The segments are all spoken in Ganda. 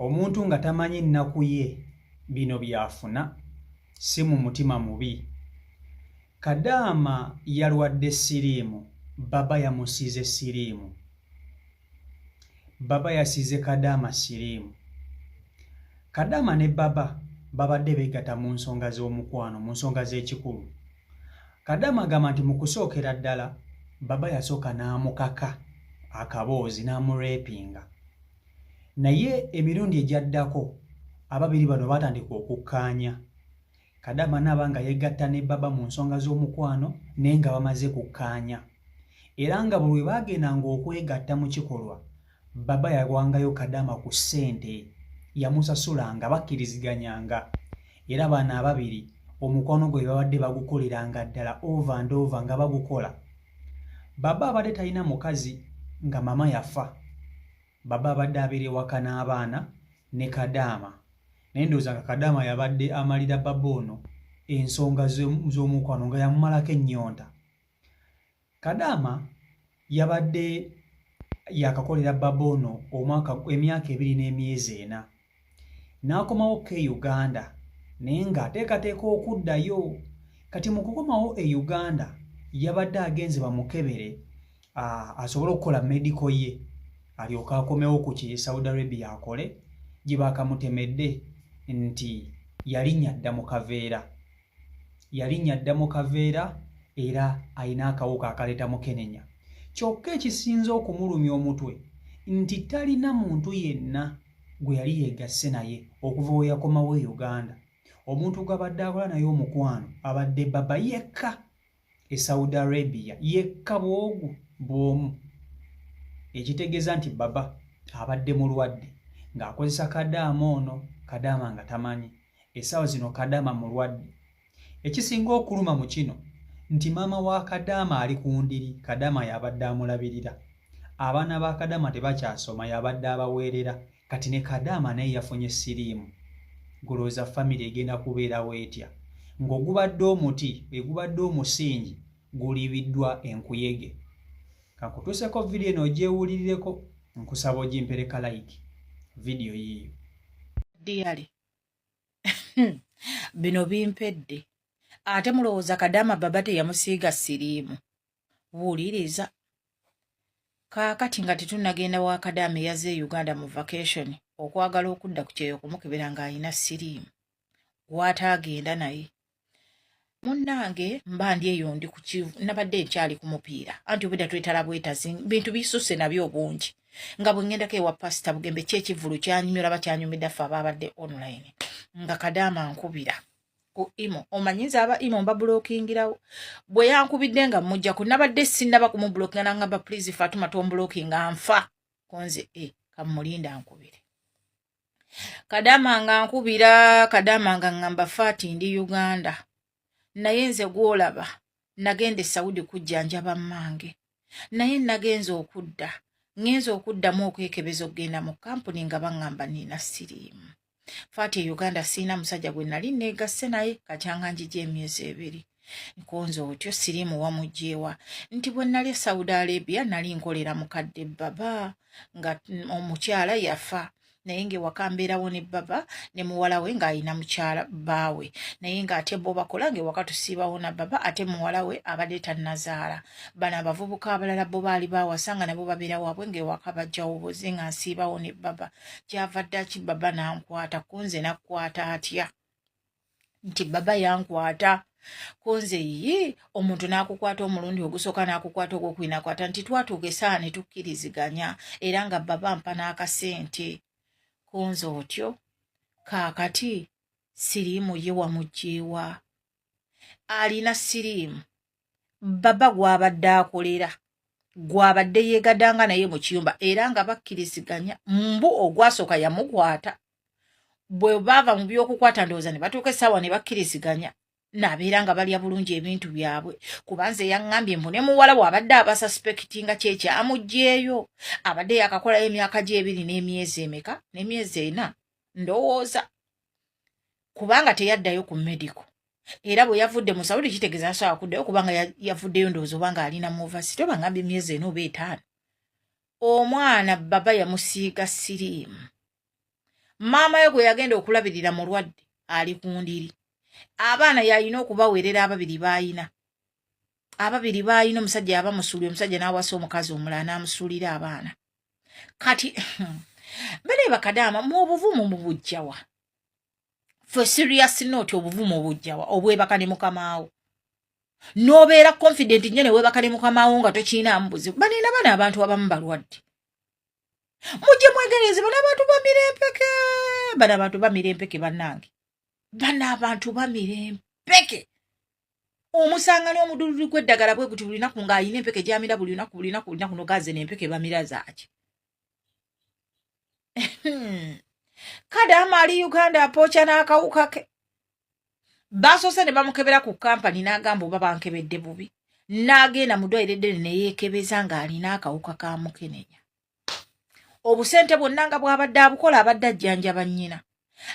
omuntu nga tamanyi nnaku ye bino byafuna si mu mutima mubi. Kadaama yalwadde siriimu, baba yamusiize siriimu. Baba yasiize Kadaama siriimu. Kadaama ne baba babadde beegatta mu nsonga z'omukwano, mu nsonga z'ekikulu. Kadaama agamba nti mu kusookera ddala baba yasooka n'amukaka akaboozi n'amureepinga. Naye emirundi egyaddako ababiri bano baatandika okukkaanya. Kadaama n'aba nga yeegatta ne baba mu nsonga z'omukwano naye nga bamaze kukkaanya. Era nga buli we baagendanga okwegatta mu kikolwa, baba yawangayo Kadaama ku ssente, yamusasulanga bakkiriziganyanga. Era bano ababiri omukwano gwe babadde bagukoleranga ddala over and over nga bagukola. Baba abadde talina mukazi nga mama yafa. Baba abadde abeera ewaka n'abaana ne Kadaama. Naye ndowooza nga Kadaama yabadde amalira baba ono ensonga z'omukwano nga yamumalako ennyonta. Kadaama yabadde yakakolera baba ono emyaka 2 n'emyezi 4. N'akomawo ke Uganda naye ng'ateekateeka okuddayo. Kati mu kukomawo e Uganda yabadde agenze bamukebere asobole okukola mediko ye alyoke akomewo ku ki Saudi Arabia akole gye baakamutemedde nti yalinnya dda mu kaveera. Yalinnya dda mu kaveera era alina akawuka akaleeta mukenenya. Kyokka ekisinze okumulumya omutwe nti talina muntu yenna gwe yali yeegasse naye okuva we yakomawo e Uganda. Omuntu gw'abadde akola naye omukwano abadde baba yekka e Saudi Arabia, yekka bw'omu. Ekitegeeza nti baba abadde mulwadde ng'akozesa Kadaama ono, Kadaama nga tamanyi. Essaawa zino Kadaama mulwadde. Ekisinga okuluma mu kino nti maama wa Kadaama ali ku ndiri, Kadaama yabadde amulabirira. Abaana ba Kadaama tebakyasoma, yabadde abaweerera. Kati ne Kadaama naye yafunye siriimu. Golooza famire egenda kubeerawo etya ng'ogubadde omuti egubadde omusingi gulibiddwa enkuyege. Kakutuuseko vidiyo eno ogyewulirireko, nkusaba ogimpereka like vidiyo yiyo. Diyali bino bimpedde ate mulowooza Kadaama baba teyamusiiga siriimu? Buuliriza kaakati nga tetunnagenda wa Kadaama yazze e Uganda mu vacation okwagala okudda ku kyeyo okumukebera ng'alina siriimu gw'ataagenda naye. Munnange mba ndi eyo ndi ku kivu, nabadde nkyali ku mupiira anti obwedda twetala bwetazi bintu bisusse nabyo obungi nga bwe ŋŋendako ewa pasita Bugembe kyekivulu kyanyumye olaba kyanyumidde ffe abaabadde online nga Kadaama nkubira ku imo. Omanyiza aba imo mbabulookingirawo. Bwe yankubidde nga mmujjaku nabadde sinnaba kumubulookinga n'aŋŋamba please Fatuma tombulookinga nfa konze kamulinda ankubire. Kadaama nga nkubira, Kadaama nga ŋŋamba Fati ndi Uganda. Naye nze gw'olaba nagenda e Saudi kujjanjaba mmange. Naye nagenze okudda. Ngenze okuddamu okwekebeza okugenda mu kampuni nga baŋŋamba nina siriimu. Fati e Uganda siina musajja gwe nali neegasse naye kakyanga njija emyezi 2. Nkonze otyo siriimu wamugyewa nti bwe nali e Saudi Arabia nali nkolera mukadde baba nga omukyala yafa. Naye ng'ewaka mbeerawo ne baba ne muwala we ng'alina mukyala baawe. Naye ng'ate bo bakola ng'ewaka tusiibawo na baba ate muwala we abadde tannazaala. Bano abavubuka abalala bo baali baawasa nga nabo babeera waabwe ng'ewaka bajjawo boze nga nsiibawo ne baba. Kyava ddaki baba n'ankwata kunze n'akkwata atya? Nti baba yankwata. Konze ye omuntu n'akukwata omulundi ogusooka n'akukwata ogwokubiri nti twatuuka essaawa ne tukkiriziganya era nga baba mpa n'akasente. Konze otyo kaakati siriimu ye wamugyewa. Alina siriimu baba gw'abadde akolera gw'abadde yeegaddanga naye mu kiyumba era nga bakkiriziganya mbu ogwasooka yamukwata. Bwe baava mu by'okukwata ndowooza ne batuuka essaawa ne bakkiriziganya nabeera nga balya bulungi ebintu byabwe. Kubanze yaŋŋambye mbu ne muwala bw'abadde abasuspektinga kyekyamuggyeeyo abadde yakakolayo emyaka gye 2 n'emyezi emeka n'emyezi 4 ndowooza, kubanga teyaddayo ku medico. Era bwe yavudde mu Saudi kitegeeza asobola kuddayo kubanga yavuddeyo ndowooza obanga alina muvasi tobangambye emyezi 4 oba 5. Omwana baba yamusiiga siriimu. maama we gwe yagenda okulabirira mulwadde ali ku ndiri. Abaana yalina okubaweerera ababiri baayina omusajja yabamusuulira, omusajja n'awasa omukazi omulala n'amusuulira abaana. Kati bene bakadaama mu obuvumu mu bujjawa. For serious note obuvumu obujjawa obwebaka ne mukamaawo. N'obeera confident nnyo ne weebaka ne mukamaawo nga tokiinaamu buzibu. Banina bana abantu abamu balwadde. Mujje mwegereze bana abantu bamirempeke. Bana abantu bamirempeke bannange. Bana abantu bamirempeke. Omusanga n'omudululu gw'eddagala bwe guti buli lunaku ng'ayina empeke gy'amira buli lunaku nogaze n'empeke bamira zaaki. Kadaama ali Uganda apooca n'akawuka ke. Basoose ne bamukebera ku kampani n'agamba oba bankebedde bubi. N'agenda mu ddwaliro eddene ne yeekebeza ng'alina akawuka ka mukenenya. Obusente bwonna nga bw'abadde abukola abadde ajjanjaba nnyina.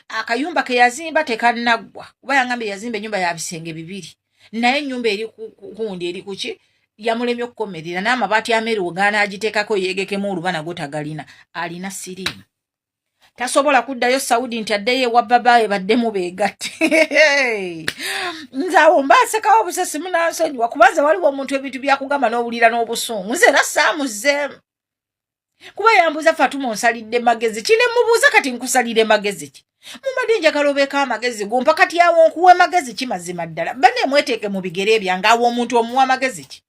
Akayumba ke yazimba tekannaggwa. Kuba yangambye yazimba ennyumba ya bisenge 2. Naye ennyumba eri kundi eri kuki yamulemye okukomerera n'amabaati ameeru g'anaagiteekako yeegekemu oluba nagwo tagalina. Alina siriimu. Tasobola kuddayo Saudi nti addeyo ewa baba ebaddemu beegatte. Nze awo mbaasekawo obusesi munansonyiwa kubanza waliwo omuntu ebintu byakugamba n'owulira n'obusungu. Nze era saamuzeemu. Kuba yambuuza Fatuma onsalidde magezi ki ne mubuuza kati nkusalire magezi ki. Mumbadde njagala obeeko amagezi gumpa kati awo nkuwe magezi ki mazima ddala. Banne mweteeke mu bigere byange awo omuntu omuwa magezi ki.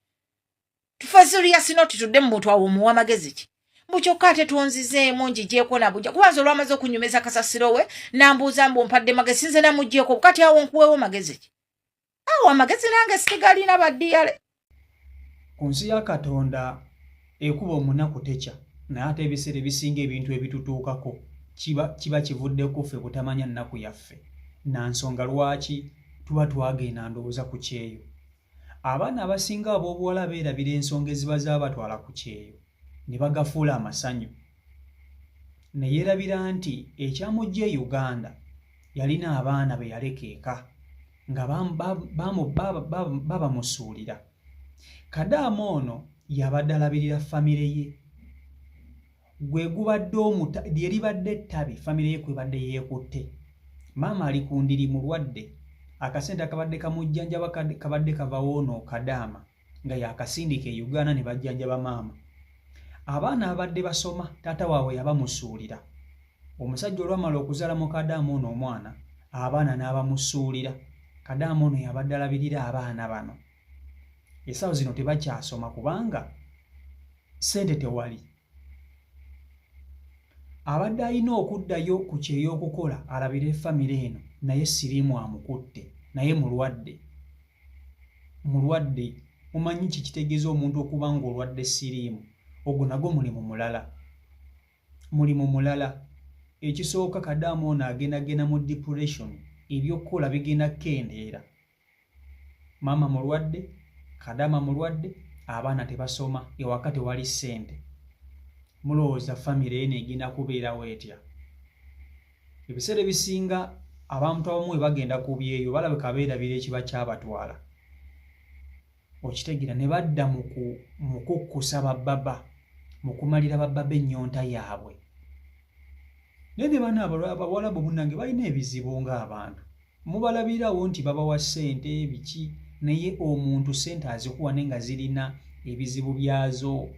Tufa serious not tudde mu muntu awo omuwa magezi ki. Mukyokka ate tuonzizeemu njigyeko na bujja. Kubanza olwamaze okunyumeza kasasiro we nambuuza mbu mpadde magezi nze namugyeko kati awo nkuweewo magezi ki. Awo amagezi nange sigalina baddiyale. Ku nsi ya Katonda ekuba omunaku tekya. Naye ate ebiseera ebisinga ebintu ebitutuukako kiba kivuddeko ffe butamanya nnaku yaffe. Nansonga lwaki tuba twagenda ndowooza ku kyeyo. Abaana abasinga ab'obuwala beerabira ensonga eziba zaabatwala ku kyeyo ne bagafuula amasanyu. Ne yeerabira nti ekyamujja e Uganda yalina abaana be yaleka eka nga babamusuulira. Kadaama ono yabadde alabirira famire ye. Gwe gubadde lye libadde ettabi famire ye kwebadde yeekutte. Maama ali ku ndiri mulwadde. Akasente akabadde kamujjanjaba kabadde kavawo ono Kadaama nga yakasindika e Uganda ne bajjanjaba maama. Abaana abadde basoma taata waabwe yabamusuulira. Omusajja olwamala okuzaala mu Kadaama ono omwana abaana n'abamusuulira. Kadaama ono yabadde alabirira abaana bano. Essaawa zino tebakyasoma kubanga ssente tewali. Abadde alina okuddayo ku kyey'okukola alabire famire eno naye siriimu amukutte naye mulwadde. Mumanyi kitegeeza omuntu okuba ng'olwadde siriimu. Ogwo nagwo mulimu mulala. Ekisooka Kadaama ono agenda mu depression. Ebyokkola bigenda kukendeera. Maama mulwadde, Kadaama mulwadde, abaana tebasoma, ewaka tewali ssente. Mulowooza famire eno egenda kubeerawo etya? Ebiseera ebisinga abantu abamu we bagenda ku byeyo balabika beerabira ekiba kyabatwala. Okitegeera ne badda mu kukkusa babbaba, mu kumalira babbaba ennyonta yaabwe. Naye ne bano Abawarabu munnange balina ebizibu ng'abantu. Mubalabirawo nti babawa ssente biki, naye omuntu ssente azikuwa naye nga zirina ebizibu byazo.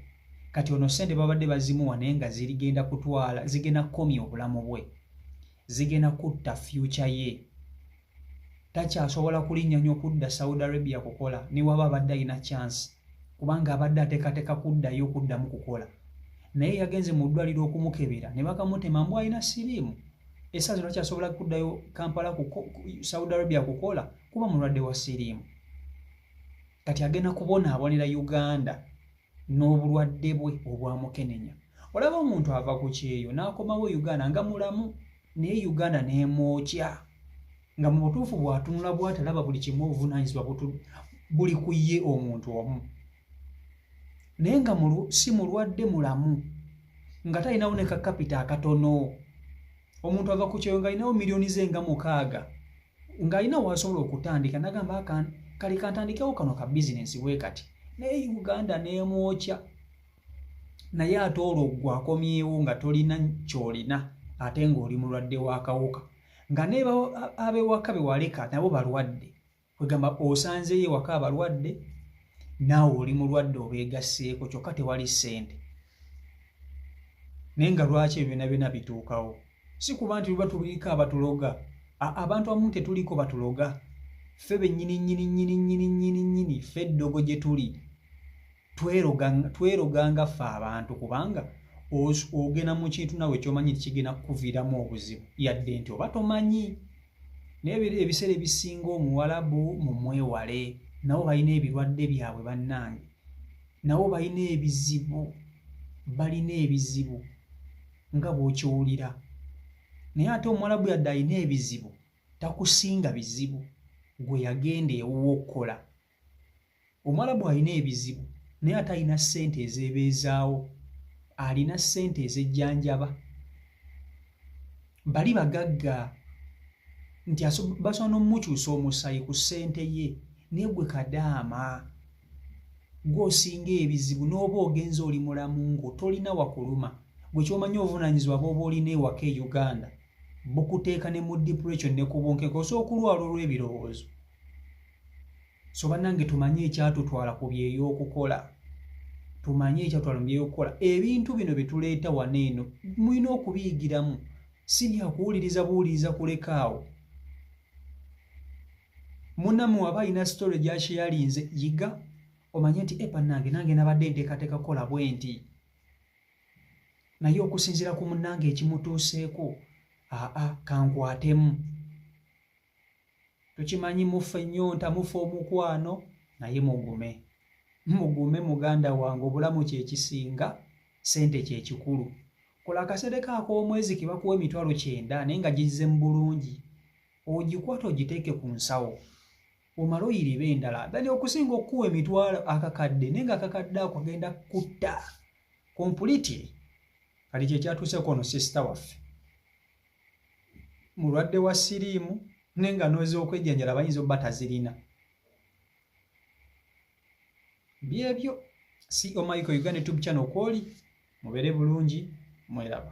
Kati ono ssente babadde bazimuwa naye nga zigenda kukomya obulamu bwe. Zigenda kutta future ye. Takyasobola kulinnya okudda Saudi Arabia kukola ne waba abadde alina chance kubanga abadde ateekateeka kuddamu kukola. Naye yagenze mu ddwaliro okumukebera ne bakamutema mbu alina siriimu. Essaawa zino takyasobola kuddayo Kampala Saudi Arabia kukola kuba mulwadde wa siriimu. Kati agenda kubonaabonera Uganda n'obulwadde bwe obwamukenenya. Olaba omuntu ava ku kyeyo n'akomawo Uganda nga mulamu naye Uganda n'emwokya nga mu butuufu bw'atunula bw'atalaba buli kimu obuvunaanyizibwa buli ku ye omuntu omu. Naye nga si mulwadde mulamu nga talinawo ne kakapita akatono. Omuntu ava ku kyeyo ng'alinawo miliyoni ze nga 6 ng'alina w'asobola okutandika n'agamba kale kantandikewo kano ka bizinensi bwe kati. Naye Uganda n'emwokya. Naye ate olwo gwe akomyewo nga tolina ky'olina ate ng'oli mulwadde w'akawuka nga neeba ab'ewaka be waleka nabo balwadde kwegamba osanzeyo ewaka abalwadde naawe oli mulwadde obeegasseeko kyokka tewali ssente naye nga lwaki ebyo byonna byonna bituukawo si kuba nti luba tuliko abatuloga abantu abamu tetuliko batuloga ffe bennyini ffe eddogo gye tuli tweroganga ffe abantu kubanga ogenda mu kintu nawe kyomanyi tikigenda kukuviiramu obuzibu yadde nti oba tomanyi naye ebiseera ebisinga omuwalabu mu mwewale nabo balina ebirwadde byabwe bannange nabo balina ebizibu nga bw'okiwulira naye ate omuwalabu yadde alina ebizibu takusinga bizibu gwe yagenda ewuwo okukola omuwalabu alina ebizibu naye ate alina ssente ezeebeezaawo alina ssente ezejjanjaba bali bagagga nti basobola n'omukyusa omusayi ku ssente ye naye gwe Kadaama gw'osinga ebizibu n'oba ogenza oli mulamu ng'otolina wakuluma gwe kyomanyi obuvunaanyizibwa bw'oba olina ewaka e Uganda bukuteeka ne mu depression ne ku bwonkeko osobola okulwala olw'ebirowoozo so bannange tumanye ekyatutwala ku byey'okukola ebintu bino bye tuleeta wano eno mulina okubiyigiramu si byakuwuliriza buwuliriza kulekaawo munnammwe waba alina sitole gyakyeyalinze yiga omanye nti bannange nange nabadde nteekateeka kukola bwe nti naye okusinziira ku munnange ekimutuuseeko kankwatemu tukimanyi mufe ennyonta mufe omukwano naye mugume muganda wange obulamu kyekisinga ssente kyekikulu kola akasereka ak'omwezi ke bakuwa $900 naye nga gizze mu bulungi ogikwata ogiteeke ku nsawo omala oyiriba endala dani okusinga okuwa $1,000 akakadde naye nga akakadde ako agenda kutta completely kati kyekyatuuseeko ono sisita waffe mulwadde wa siriimu naye nga n'ez'okwejjanjala bayinza obba tazirina byebyo CEO Michael Uganda YouTube channel kwoli mubeere bulungi mweraba